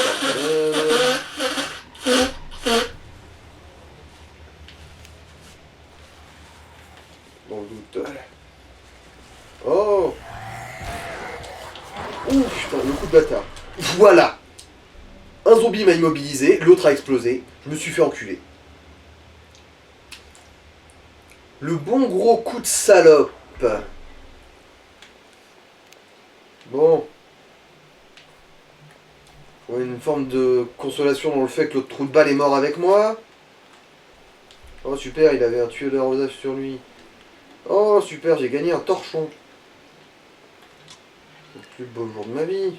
Dans le doute. Oh! Ouh, putain, le coup de bâtard. Voilà! Un zombie m'a immobilisé, l'autre a explosé. Je me suis fait enculer. Le bon gros coup de salope. Bon. On a une forme de consolation dans le fait que l'autre trou de balle est mort avec moi. Oh super, il avait un tuyau d'arrosage sur lui. Oh super, j'ai gagné un torchon. C'est le plus beau jour de ma vie.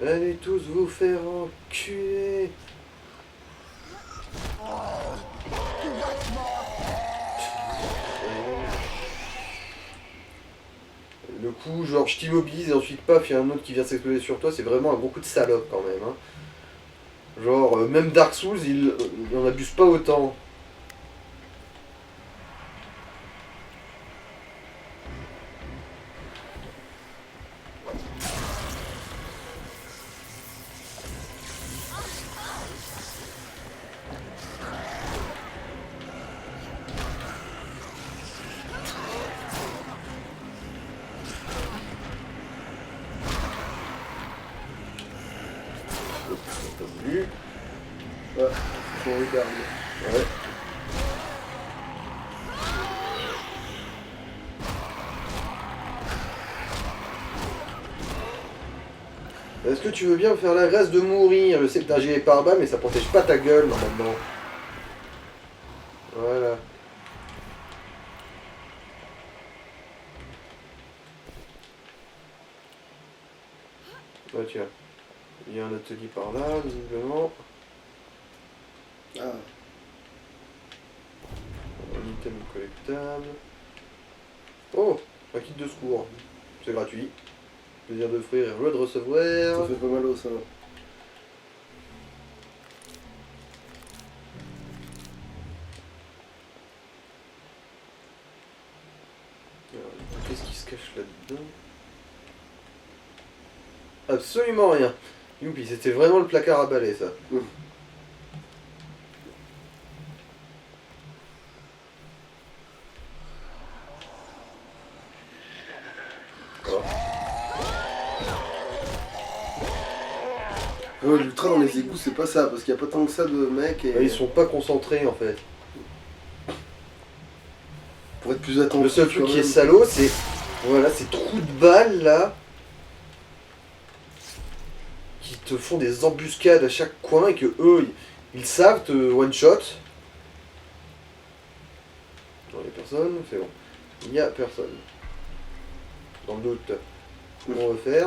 Allez tous vous faire enculer. Le coup, genre je t'immobilise et ensuite paf, il y a un autre qui vient s'exploser sur toi, c'est vraiment un gros coup de salope quand même. Hein. Genre, même Dark Souls, il en abuse pas autant. garde. Ouais. Est-ce que tu veux bien me faire la grâce de mourir? Je sais que t'as un gilet pare-balles, mais ça protège pas ta gueule normalement. Voilà. Ah tiens. Il y a un atelier par là, visiblement. Ah, Un item collectable. Oh, un kit de secours. C'est gratuit. Plaisir d'offrir et joie de ça recevoir. fait pas mal au sein. Alors, qu'est-ce qui se cache là-dedans? Absolument rien. Youpi, c'était vraiment le placard à balai ça. Ouais, l'ultra dans les égouts, c'est pas ça, parce qu'il y a pas tant que ça de mecs et. Ils sont pas concentrés en fait. Pour être plus attentif. Le seul truc quand qui est même. salaud, c'est voilà, ces trous de balles là qui te font des embuscades à chaque coin et que eux ils savent te one shot. Non, il y a personne, c'est bon. Il y a personne. Dans le doute, on va faire.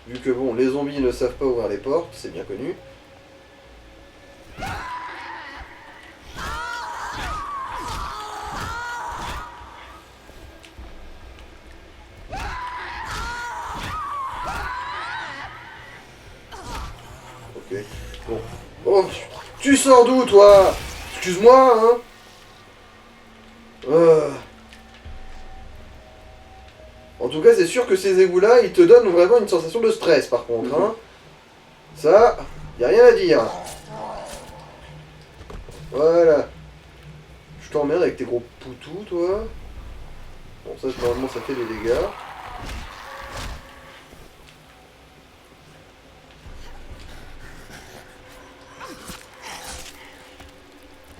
Vu que bon, les zombies ne savent pas ouvrir les portes, c'est bien connu. Ok. Bon. Oh, tu sors d'où toi? Excuse-moi, hein. En tout cas, c'est sûr que ces égouts-là, ils te donnent vraiment une sensation de stress, par contre. Hein. Ça, y a rien à dire. Voilà. Je t'emmerde avec tes gros poutous, toi. Bon, ça, normalement, ça fait des dégâts.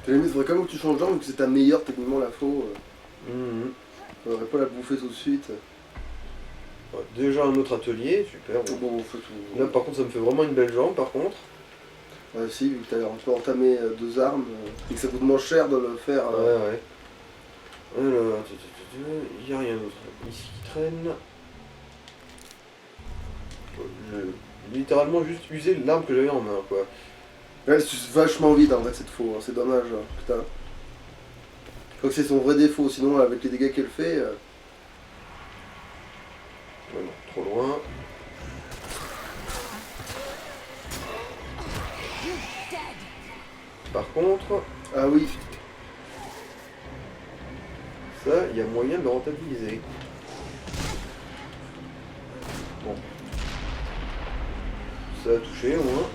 À la limite, faudrait quand même que tu changes d'arme, vu que c'est ta meilleure techniquement la faux. Mhm. Faudrait pas la bouffer tout de suite. Ouais, déjà un autre atelier, super. Bon. Bon, on fait tout. Là, par contre, ça me fait vraiment une belle jambe, par contre. Si, vu que t'as un peu entamé deux armes, et que ça coûte moins cher de le faire. Ouais, ouais. Alors, il n'y a rien d'autre ici qui traîne. J'ai littéralement juste usé l'arme que j'avais en main, quoi. Elle suce vachement vite en fait cette faux, hein. C'est dommage, hein. Putain. Je crois que c'est son vrai défaut, sinon avec les dégâts qu'elle fait. Ouais, non, trop loin. Par contre, Ah oui, ça, il y a moyen de le rentabiliser. Bon. Ça a touché au moins.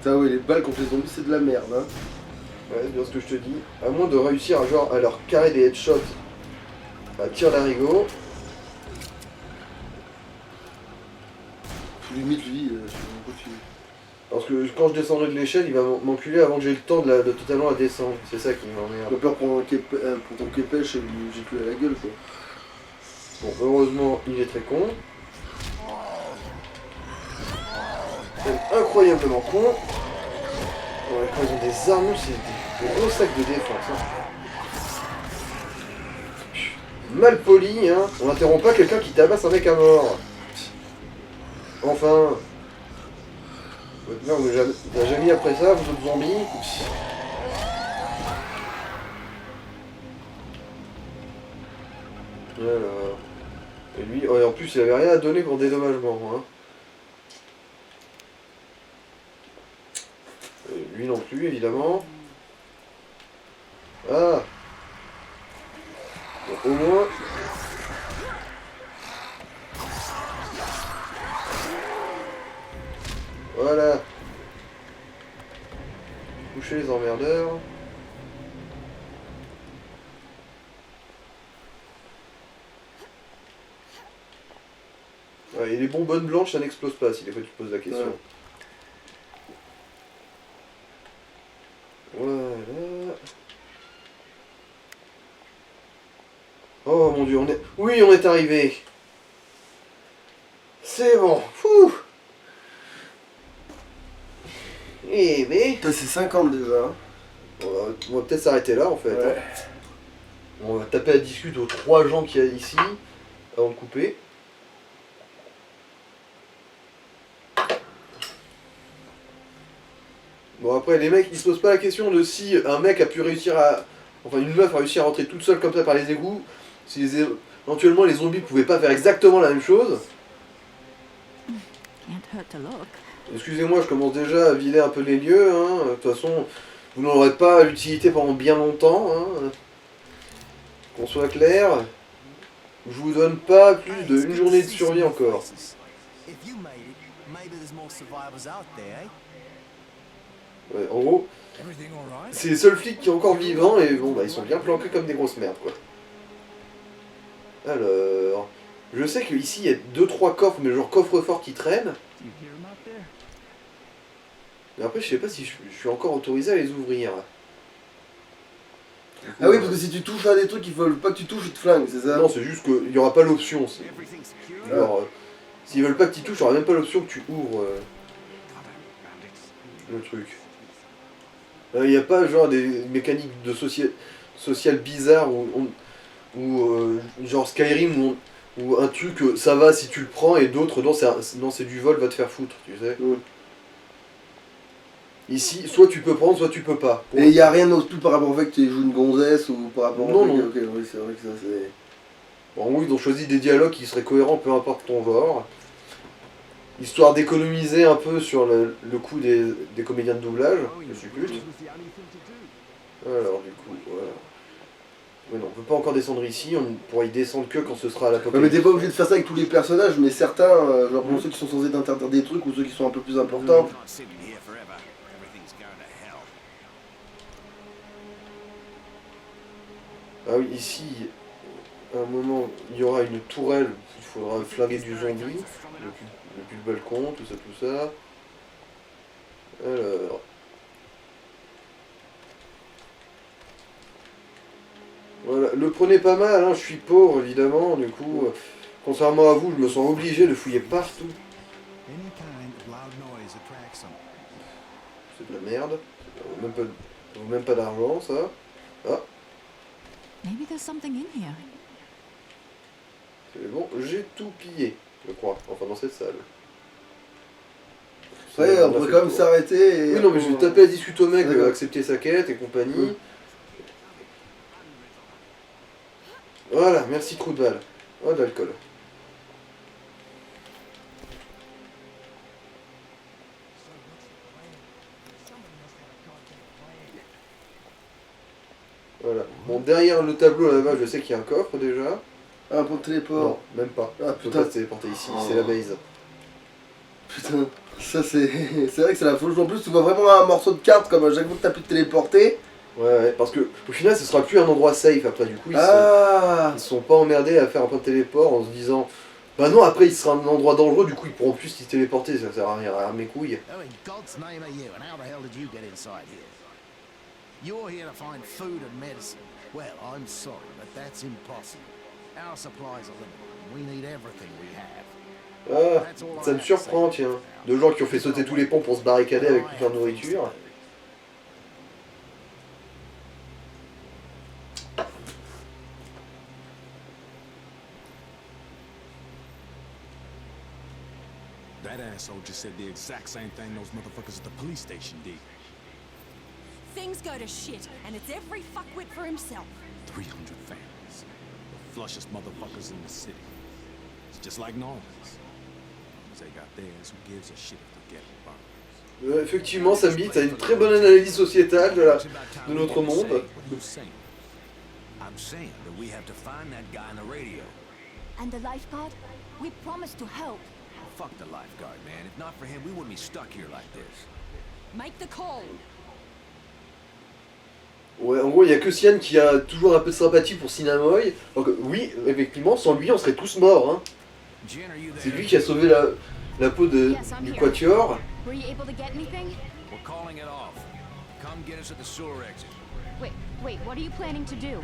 ça oui, les balles contre les zombies c'est de la merde, hein. Ouais, c'est bien ce que je te dis. À moins de réussir genre, à leur carrer des headshots à tir d'arigot. Limite lui, je sais pas pourquoi tu. Parce que quand je descendrai de l'échelle, il va m'enculer avant que j'ai eu le temps de totalement la descendre. C'est ça qui m'emmerde. J'ai peur pour ton képèche et j'ai plus à la gueule quoi. Bon, heureusement, il est très con. Même incroyablement con. Ouais, quand ils ont des armes, c'est des gros sacs de défense. Hein. Mal poli, hein. On n'interrompt pas quelqu'un qui tabasse un mec à mort. Enfin. Votre mère vous a jamais mis après ça, vous autres zombies. Alors. Et lui, oh, et en plus, il avait rien à donner pour dédommagement. Hein. Et lui non plus, évidemment. Ah. Bon, au moins. Voilà. Coucher les emmerdeurs. Ouais, Ouais, et les bonbonnes blanches, ça n'explose pas si des fois tu te poses la question. Ouais. Voilà. Oh mon dieu, on est... Oui, on est arrivé. C'est bon. Fouh. Eh mais... Putain, c'est 50 déjà. Hein. On va peut-être s'arrêter là en fait. Ouais. Hein. On va taper à discute aux 3 gens qu'il y a ici avant de couper. Bon après les mecs ils se posent pas la question de si un mec a pu réussir à... Enfin une meuf a réussi à rentrer toute seule comme ça par les égouts. Si éventuellement les zombies pouvaient pas faire exactement la même chose. Can't hurt to look. Excusez-moi, je commence déjà à vider un peu les lieux. Hein. De toute façon, vous n'en aurez pas l'utilité pendant bien longtemps. Hein. Qu'on soit clair. Je vous donne pas plus d'une journée de survie encore. Ouais, en gros, Everything all right? c'est les seuls flics qui sont encore vivants et bon, bah ils sont bien planqués comme des grosses merdes quoi. Alors, je sais qu'ici il y a 2-3 coffres, mais genre coffre-fort qui traînent. Do you hear him out there? Mais après, je sais pas si je suis encore autorisé à les ouvrir. Ah oui, parce que si tu touches à des trucs qu'il faut pas que tu touches, ils te flinguent, c'est ça? Non, c'est juste qu'il n'y aura pas l'option. Alors, s'ils veulent pas que tu touches, il n'y aura même pas l'option que tu ouvres le truc. Il n'y a pas genre des mécaniques de social bizarres ou genre Skyrim où un truc ça va si tu le prends et d'autres non c'est du vol, va te faire foutre, tu sais. Ouais. Ici, soit tu peux prendre, soit tu peux pas. Et il n'y a rien non plus par rapport au fait que tu joues une gonzesse ou par rapport Non, au fait non. que... Ok, oui, c'est vrai que ça c'est... En gros, ils ont choisi des dialogues qui seraient cohérents, peu importe ton genre. Histoire d'économiser un peu sur le coût des comédiens de doublage, je suppute. Alors, du coup, voilà. Mais non, on peut pas encore descendre ici, on pourra y descendre que quand ce sera à Ouais, l'apocalypse. mais t'es pas obligé de faire ça avec tous les personnages, mais certains, genre pour ceux qui sont censés t'interdire des trucs ou ceux qui sont un peu plus importants. Ah oui, ici, à un moment, il y aura une tourelle, il faudra flinguer du zombie, depuis le balcon, tout ça. Alors... Voilà, le prenez pas mal, hein, je suis pauvre évidemment, du coup, contrairement à vous, je me sens obligé de fouiller partout. Any kind of loud noise attracts them. C'est de la merde, ça vaut même pas d'argent ça. Ah, Maybe there's something in here. c'est bon, j'ai tout pillé, je crois, enfin dans cette salle. Ouais, on pourrait quand même s'arrêter et... Oui, non, mais je vais taper à discuter au mec, D'accord. accepter sa quête et compagnie. Voilà, merci trou de balle. Oh, de l'alcool. Voilà. Bon, derrière le tableau là-bas, je sais qu'il y a un coffre déjà. Ah, pour le téléport. Non, même pas. Ah, Tu peux putain. pas te téléporter ici, c'est la base. Putain, ça c'est... c'est vrai que c'est la fauche. En plus, tu vois vraiment un morceau de carte comme à chaque fois que t'as pu te téléporter. Ouais, parce que au final, ce sera plus un endroit safe après. Du coup, Ah, ils se sont pas emmerdés à faire un point de téléport en se disant bah non, après il sera un endroit dangereux, du coup ils pourront plus s'y téléporter, ça sert à rien, à mes couilles. Who in God's name are you, and how the hell did you get inside here? You're here to find food and medicine. Well, I'm sorry, but that's impossible. Our supplies are limited, and we need everything we have. Ah, ça me surprend, tiens. De gens qui ont fait sauter tous les ponts pour se barricader avec toute leur nourriture. That asshole just said the exact same thing those motherfuckers at the police station did. Things go to shit, and it's every fuckwit for himself. 300 families. The flushest motherfuckers in the city. It's just like Norman's. They got theirs, who gives a shit if they get bombed. Effectivement, Sambi, t'as une très bonne analyse sociétale de notre monde. I'm saying that we have to find that guy on the radio. And the lifeguard? We promised to help. Fuck the lifeguard, man. If not for him, we wouldn't be stuck here like this. Make the call. Ouais, en gros, il y a que Sian qui a toujours un peu de sympathie pour Sinamoy. Donc, oui, effectivement, sans lui, on serait tous morts. Hein. Jen, are you C'est there? lui qui a sauvé la peau du Quatuor. Were you able to get anything? We're calling it off. Come get us at the sewer exit. Wait, what are you planning to do?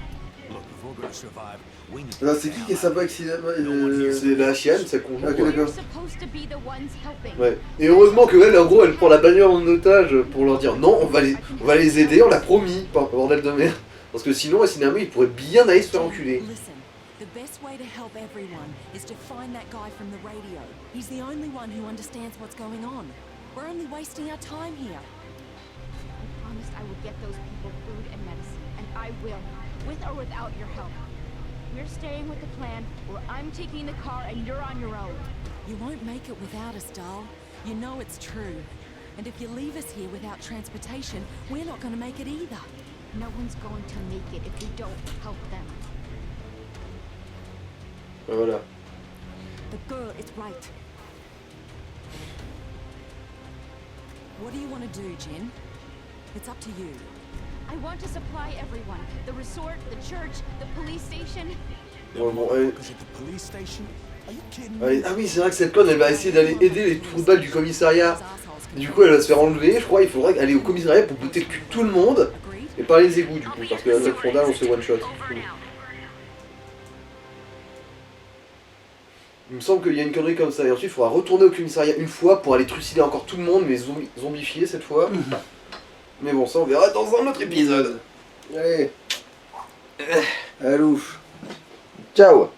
Look, if we're gonna survive, we need to Alors, c'est qui est sympa avec Cinema C'est la chienne, sa conjointe. Ok, quoi. d'accord. We're supposed to be the ones helping. Ouais. Et heureusement que elle, en gros, elle prend la bagnole en otage pour leur dire non, on va les aider, on l'a promis, bordel de merde. Parce que sinon, à Cinéma, il pourrait bien aller se faire enculer. Listen, the best way to help everyone is to find that guy from the radio. He's the only one who understands what's going on. We're only wasting our time here. I promised I would get those people food and medicine, and I will, with or without your help. We're staying with the plan, or I'm taking the car and you're on your own. You won't make it without us, doll. You know it's true. And if you leave us here without transportation, we're not going to make it either. No one's going to make it if we don't help them. Voilà. The girl is right. What do you want to do, Jen? It's up to you. I want to supply everyone. The resort, the church, the police station. Bon, Is it the police station? Are you kidding me? ah oui, c'est vrai que cette conne, elle va essayer d'aller aider les trous de balles du commissariat. Du coup, elle va se faire enlever. Je crois qu'il faudrait aller au commissariat pour botter le cul de tout le monde. Et par les égouts, du coup, parce que la Jacques Fondal, on se one-shot. Il me semble qu'il y a une connerie comme ça. Et ensuite, il faudra retourner au commissariat une fois pour aller trucider encore tout le monde, mais zombifié cette fois. Mais bon, ça, on verra dans un autre épisode. Allez. À louche. Ciao.